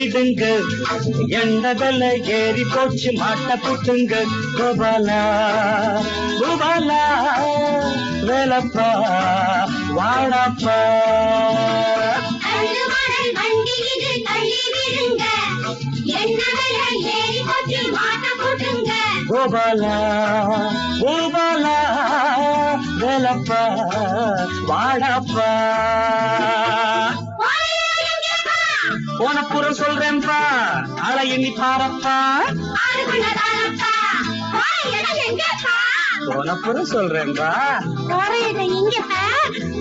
இதுங்க எண்ணதல்ல ஏறி போச்சு மாட்ட புட்டுங்க கோபாலா கோபாலா வேலப்பா வாழப்பா கோபாலா கோபாலா வேலப்பா வாழப்பா போனப்புறம் சொல்றேன்பா ஆளை எண்ணி பாரப்பா போனப்புறம் சொல்றேன்பா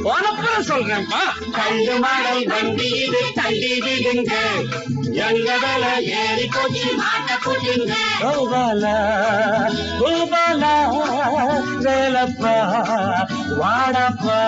போனப்புறம் சொல்றேன்பா கண்டு மாடல் வண்டி இது தள்ளி விடுங்க எங்கடல ஏறி போச்சு மாட்ட போட்டுங்க கோபாலா கோபாலா வேலப்பா வாடப்பா